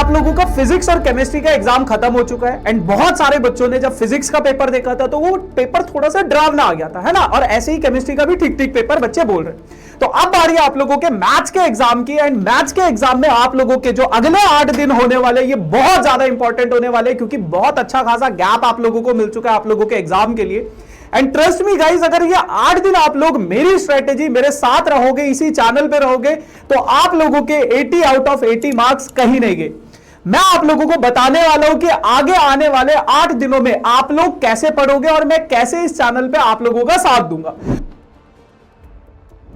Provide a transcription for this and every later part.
आप लोगों का फिजिक्स और केमिस्ट्री का एग्जाम खत्म हो चुका है एंड बहुत सारे बच्चों ने जब फिजिक्स का पेपर देखा था तो वो पेपर थोड़ा सा डरावना आ गया था, है ना। और ऐसे ही केमिस्ट्री का भी ठीक ठीक पेपर बच्चे बोल रहे हैं। तो अब बारी आप लोगों के मैथ्स के एग्जाम की एंड मैथ्स के एग्जाम में आप लोगों के जो अगले 8 दिन होने वाले ये बहुत ज्यादा इंपॉर्टेंट होने वाले, क्योंकि बहुत अच्छा खासा गैप आप लोगों को मिल चुका है आप लोगों के एग्जाम के लिए। एंड ट्रस्ट मी गाइज, अगर ये 8 दिन आप लोग मेरी स्ट्रेटेजी मेरे साथ रहोगे, इसी चैनल पे रहोगे, तो आप लोगों के 80 आउट ऑफ 80 मार्क्स कहीं नहीं गए। मैं आप लोगों को बताने वाला हूं कि आगे आने वाले 8 दिनों में आप लोग कैसे पढ़ोगे और मैं कैसे इस चैनल पे आप लोगों का साथ दूंगा।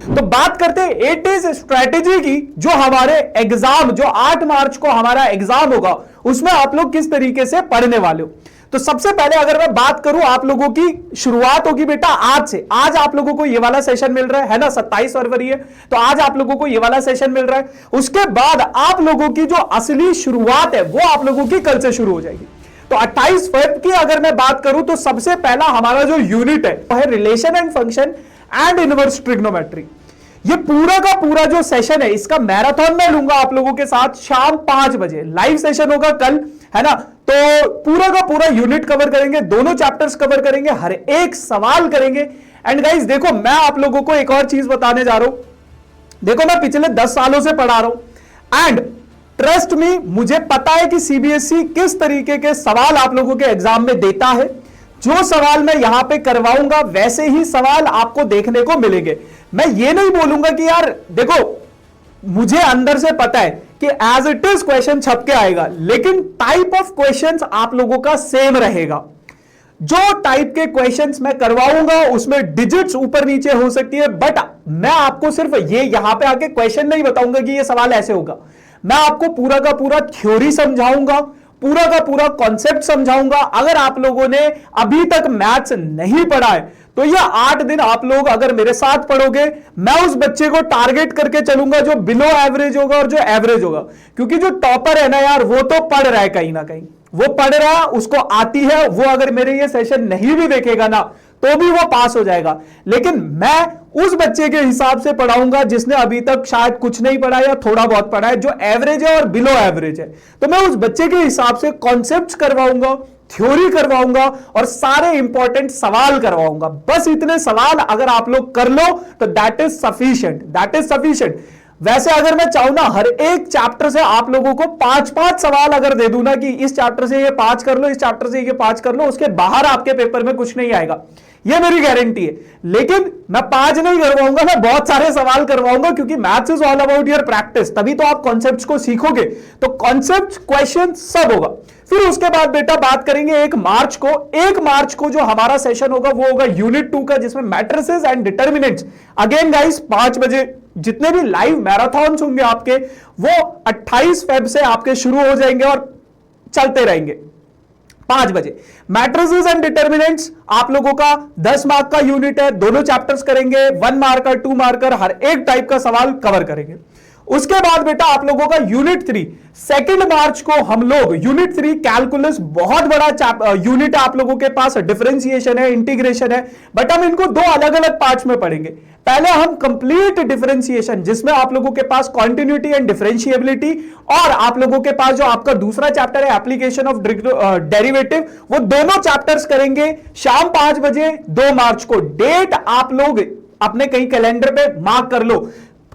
तो बात करते हैं 8 डेज स्ट्रेटेजी की, जो हमारे एग्जाम, जो 8 मार्च को हमारा एग्जाम होगा, उसमें आप लोग किस तरीके से पढ़ने वाले हो। तो सबसे पहले अगर मैं बात करूं, आप लोगों की शुरुआत होगी बेटा आज से। आज आप लोगों को ये वाला सेशन मिल रहा है ना, 27 फरवरी है, तो आज आप लोगों को ये वाला सेशन मिल रहा है। उसके बाद आप लोगों की जो असली शुरुआत है वो आप लोगों की कल से शुरू हो जाएगी। तो 28 फरवरी की अगर मैं बात करूं तो सबसे पहला हमारा जो यूनिट है वो है relation and function and inverse trigonometry. ये पूरा का पूरा जो सेशन है इसका मैराथन में लूंगा आप लोगों के साथ। शाम 5 बजे लाइव सेशन होगा कल, है ना। तो पूरा का पूरा यूनिट कवर करेंगे, दोनों चैप्टर्स कवर करेंगे, हर एक सवाल करेंगे। एंड गाइस देखो, मैं आप लोगों को एक और चीज बताने जा रहा हूं। देखो, मैं पिछले 10 सालों से पढ़ा रहा हूं एंड ट्रस्ट मी, मुझे पता है कि सीबीएसई किस तरीके के सवाल आप लोगों के एग्जाम में देता है। जो सवाल मैं यहां पे करवाऊंगा वैसे ही सवाल आपको देखने को मिलेंगे। मैं ये नहीं बोलूंगा कि यार देखो, मुझे अंदर से पता है कि एज इट इज क्वेश्चन छप के आएगा, लेकिन टाइप ऑफ क्वेश्चंस आप लोगों का सेम रहेगा। जो टाइप के क्वेश्चंस मैं करवाऊंगा उसमें डिजिट्स ऊपर नीचे हो सकती है, बट मैं आपको सिर्फ ये यहां पे आके क्वेश्चन नहीं बताऊंगा कि ये सवाल ऐसे होगा। मैं आपको पूरा का पूरा थ्योरी समझाऊंगा, पूरा का पूरा कॉन्सेप्ट समझाऊंगा। अगर आप लोगों ने अभी तक मैथ्स नहीं पढ़ा है तो ये 8 दिन आप लोग अगर मेरे साथ पढ़ोगे, मैं उस बच्चे को टारगेट करके चलूंगा जो बिलो एवरेज होगा और जो एवरेज होगा। क्योंकि जो टॉपर है ना यार, वो तो पढ़ रहा है कहीं ना कहीं, वो पढ़ रहा है, उसको आती है, वो अगर मेरे ये सेशन नहीं भी देखेगा ना तो भी वो पास हो जाएगा। लेकिन मैं उस बच्चे के हिसाब से पढ़ाऊंगा जिसने अभी तक शायद कुछ नहीं पढ़ा या थोड़ा बहुत पढ़ा है, जो एवरेज है और बिलो एवरेज है। तो मैं उस बच्चे के हिसाब से कॉन्सेप्ट्स करवाऊंगा, थ्योरी करवाऊंगा और सारे इंपॉर्टेंट सवाल करवाऊंगा। बस इतने सवाल अगर आप लोग कर लो तो that is sufficient, that is sufficient. वैसे अगर मैं चाहूं ना, हर एक चैप्टर से आप लोगों को 5-5 सवाल अगर दे दूं ना कि इस चैप्टर से ये 5 कर लो, इस चैप्टर से ये 5 कर लो, उसके बाहर आपके पेपर में कुछ नहीं आएगा, ये मेरी गारंटी है। लेकिन मैं 5 नहीं करवाऊंगा, मैं बहुत सारे सवाल करवाऊंगा, क्योंकि maths is all about your practice. तभी तो आप कॉन्सेप्ट्स को सीखोगे। तो कॉन्सेप्ट, क्वेश्चन सब होगा। फिर उसके बाद बेटा बात करेंगे 1 मार्च को। 1 मार्च को जो हमारा सेशन होगा वो होगा यूनिट 2 का, जिसमें matrices and determinants. Again guys 5 बजे जितने भी लाइव मैराथन्स होंगे आपके, वो 28 फेब से आपके शुरू हो जाएंगे और चलते रहेंगे 5 बजे। मैट्रिसेस एंड डिटर्मिनेंट्स आप लोगों का 10 मार्क का यूनिट है, दोनों चैप्टर्स करेंगे, 1 मार्कर 2 मार्कर, हर एक टाइप का सवाल कवर करेंगे। उसके बाद बेटा आप लोगों का यूनिट 3 2 मार्च को हम लोग यूनिट 3 कैलकुलस, बहुत बड़ा यूनिट है आप लोगों के पास, डिफरेंशिएशन है, इंटीग्रेशन है, बट हम इनको 2 अलग अलग पार्ट्स में पढ़ेंगे। पहले हम कंप्लीट डिफरेंशिएशन, जिसमें आप लोगों के पास क्वांटिटी एंड डिफरेंशिएबिलिटी, और आप लोगों के पास जो आपका दूसरा चैप्टर है एप्लीकेशन ऑफ डेरिवेटिव, वो दोनों चैप्टर्स करेंगे शाम 5 बजे 2 मार्च को। डेट आप लोग अपने कहीं कैलेंडर पे मार्क कर लो,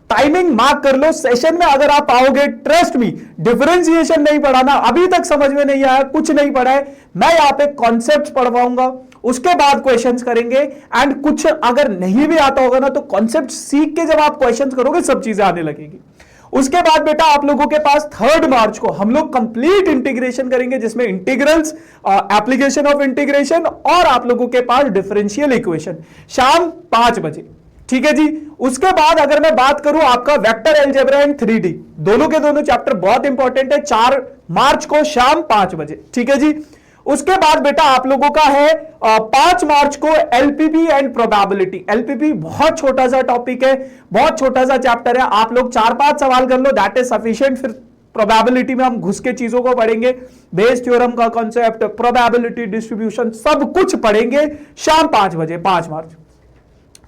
टाइमिंग मार्क कर लो। सेशन में अगर आप आओगे, ट्रस्ट मी, डिफरेंशिएशन नहीं पढ़ाना, अभी तक समझ में नहीं आया, कुछ नहीं पढ़ा है, मैं यहां पे कॉन्सेप्ट्स पढ़वाऊंगा, उसके बाद क्वेश्चंस करेंगे। एंड कुछ अगर नहीं भी आता होगा ना तो कॉन्सेप्ट सीख के जब आप क्वेश्चंस करोगे सब चीजें आने लगेगी। उसके बाद बेटा आप लोगों के पास 3 मार्च को हम लोग कंप्लीट इंटीग्रेशन करेंगे, जिसमें इंटीग्रल्स, एप्लीकेशन ऑफ इंटीग्रेशन और आप लोगों के पास डिफरेंशियल इक्वेशन, शाम 5 बजे। ठीक है जी। उसके बाद अगर मैं बात करूं आपका वेक्टर अलजेब्रा एंड 3D, दोनों के दोनों चैप्टर बहुत इंपॉर्टेंट है, 4 मार्च को शाम 5 बजे। ठीक है जी। उसके बाद बेटा आप लोगों का है 5 मार्च को एलपीपी एंड प्रोबेबिलिटी। एलपीपी बहुत छोटा सा टॉपिक है, बहुत छोटा सा चैप्टर है, आप लोग 4-5 सवाल कर लो, दैट इज सफिशिएंट। फिर प्रोबेबिलिटी में हम घुस के चीजों को पढ़ेंगे, बेस थ्योरम का कॉन्सेप्ट, प्रोबेबिलिटी डिस्ट्रीब्यूशन, सब कुछ पढ़ेंगे शाम 5 बजे 5 मार्च।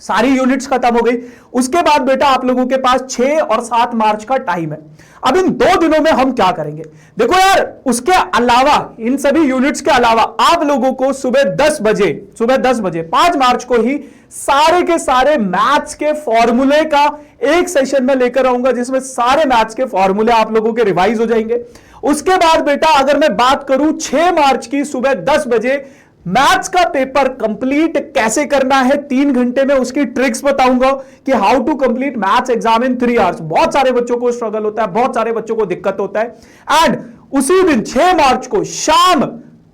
सारी यूनिट्स खत्म हो गई। उसके बाद बेटा आप लोगों के पास 6 और 7 मार्च का टाइम है। अब इन 2 दिनों में हम क्या करेंगे? देखो यार, उसके अलावा, इन सभी यूनिट्स के अलावा आप लोगों को सुबह 10 बजे 5 मार्च को ही सारे के सारे मैथ्स के फॉर्मूले का एक सेशन में लेकर आऊंगा, जिसमें सारे मैथ्स के फॉर्मूले आप लोगों के रिवाइज हो जाएंगे। उसके बाद बेटा अगर मैं बात करूं 6 मार्च की सुबह 10 बजे मैथ्स का पेपर कंप्लीट कैसे करना है 3 घंटे में, उसकी ट्रिक्स बताऊंगा कि how to complete maths exam in 3 hours. बहुत सारे बच्चों को स्ट्रगल होता है, बहुत सारे बच्चों को दिक्कत होता है। एंड उसी दिन 6 मार्च को शाम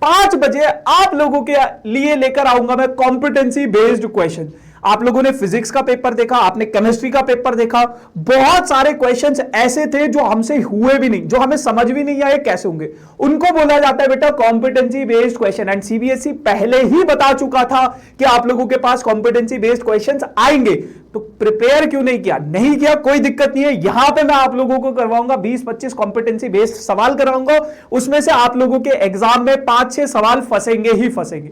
5 बजे आप लोगों के लिए लेकर आऊंगा मैं कॉम्पिटेंसी बेस्ड क्वेश्चन। आप लोगों ने फिजिक्स का पेपर देखा, आपने केमिस्ट्री का पेपर देखा, बहुत सारे क्वेश्चंस ऐसे थे जो हमसे हुए भी नहीं, जो हमें समझ भी नहीं आए कैसे होंगे, उनको बोला जाता है बेटा competency based question. And CBSE पहले ही बता चुका था कि आप लोगों के पास कॉम्पिटेंसी बेस्ड क्वेश्चंस आएंगे, तो प्रिपेयर क्यों नहीं किया? नहीं किया, कोई दिक्कत नहीं है। यहां पे मैं आप लोगों को करवाऊंगा 20-25 कॉम्पिटेंसी बेस्ड सवाल करवाऊंगा, उसमें से आप लोगों के एग्जाम में 5-6 सवाल फंसेंगे ही फंसेंगे।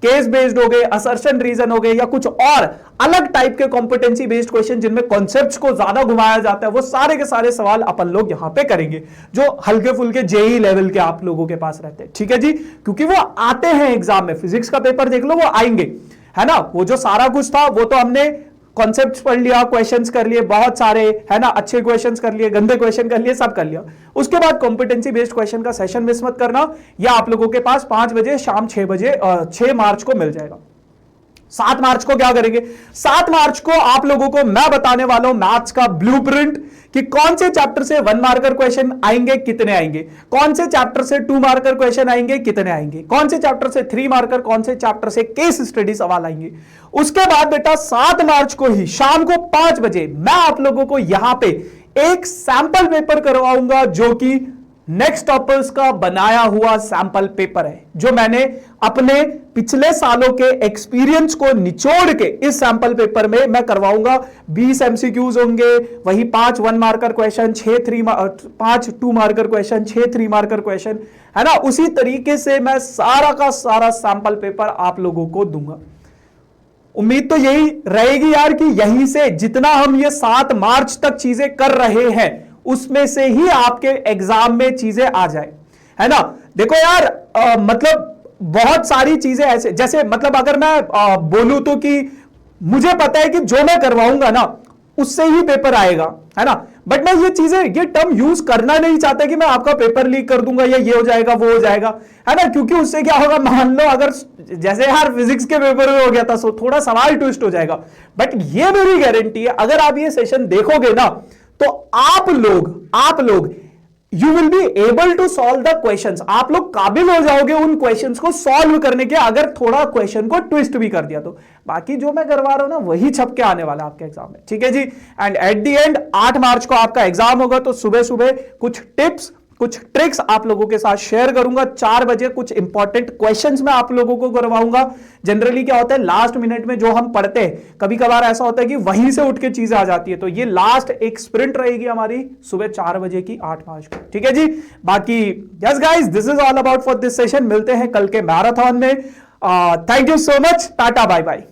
केस बेस्ड हो गए, असर्शन रीजन हो गए, या कुछ और अलग टाइप के कॉम्पिटेंसी बेस्ड क्वेश्चन जिनमें कॉन्सेप्ट्स को ज्यादा घुमाया जाता है, वो सारे के सारे सवाल अपन लोग यहां पे करेंगे, जो हल्के फुल्के जेई लेवल के आप लोगों के पास रहते हैं। ठीक है जी, क्योंकि वो आते हैं एग्जाम में। फिजिक्स का पेपर देख लो, वो आएंगे, है ना। वो जो सारा कुछ था वो तो हमने कॉन्सेप्ट्स पढ़ लिया, क्वेश्चंस कर लिए बहुत सारे, है ना, अच्छे क्वेश्चंस कर लिए, गंदे क्वेश्चन कर लिए, सब कर लिया। उसके बाद कॉम्पिटेंसी बेस्ड क्वेश्चन का सेशन मिस मत करना, या आप लोगों के पास 5 बजे शाम 6 बजे 6 मार्च को मिल जाएगा। 7 मार्च को क्या करेंगे? 7 मार्च को आप लोगों को मैं बताने वाला हूं मैथ्स का ब्लूप्रिंट, कि कौन से चैप्टर से 1 मार्कर क्वेश्चन आएंगे, कितने आएंगे, कौन से चैप्टर से 2 मार्कर क्वेश्चन आएंगे, कितने आएंगे, कौन से चैप्टर से 3 मार्कर, कौन से चैप्टर से केस स्टडी सवाल आएंगे। उसके बाद बेटा 7 मार्च को ही शाम को 5 बजे मैं आप लोगों को यहां पे एक सैंपल पेपर करवाऊंगा, जो कि नेक्स्ट टॉपर्स का बनाया हुआ सैंपल पेपर है, जो मैंने अपने पिछले सालों के एक्सपीरियंस को निचोड़ के इस सैंपल पेपर में मैं करवाऊंगा। 20 एमसीक्यूज होंगे, वही 5 1 marker question, 5 2 marker question, 6 3 marker question, है ना। उसी तरीके से मैं सारा का सारा सैंपल पेपर आप लोगों को दूंगा। उम्मीद तो यही रहेगी यार कि यहीं से जितना हम ये 7 मार्च तक चीजें कर रहे हैं, उसमें से ही आपके एग्जाम में चीजें आ जाए, है ना। देखो यार, मतलब बहुत सारी चीजें ऐसे, जैसे मतलब अगर मैं बोलूं तो कि मुझे पता है कि जो मैं करवाऊंगा ना उससे ही पेपर आएगा, है ना। बट मैं ये चीजें, ये टर्म यूज करना नहीं चाहता कि मैं आपका पेपर लीक कर दूंगा या ये हो जाएगा वो हो जाएगा, है ना। क्योंकि उससे क्या होगा, मान लो अगर जैसे यार फिजिक्स के पेपर में हो गया था, सो थोड़ा सवाल ट्विस्ट हो जाएगा। बट ये मेरी गारंटी है, अगर आप ये सेशन देखोगे ना, तो आप लोग you will be able to solve the questions. आप लोग काबिल हो जाओगे उन क्वेश्चंस को सॉल्व करने के, अगर थोड़ा क्वेश्चन को ट्विस्ट भी कर दिया तो। बाकी जो मैं करवा रहा हूं ना, वही छप के आने वाला है आपके एग्जाम में। ठीक है जी। एंड एट द एंड 8 मार्च को आपका एग्जाम होगा, तो सुबह सुबह कुछ टिप्स, कुछ ट्रिक्स आप लोगों के साथ शेयर करूंगा। 4 बजे कुछ इंपॉर्टेंट क्वेश्चंस मैं आप लोगों को करवाऊंगा। जनरली क्या होता है, लास्ट मिनट में जो हम पढ़ते हैं, कभी कभार ऐसा होता है कि वहीं से उठ के चीजें आ जाती है, तो ये लास्ट एक स्प्रिंट रहेगी हमारी सुबह 4 बजे की 8 मार्च को। ठीक है जी। बाकी yes guys, this is all about for this session. मिलते हैं कल के मैराथन में। Thank you so much, tata bye bye.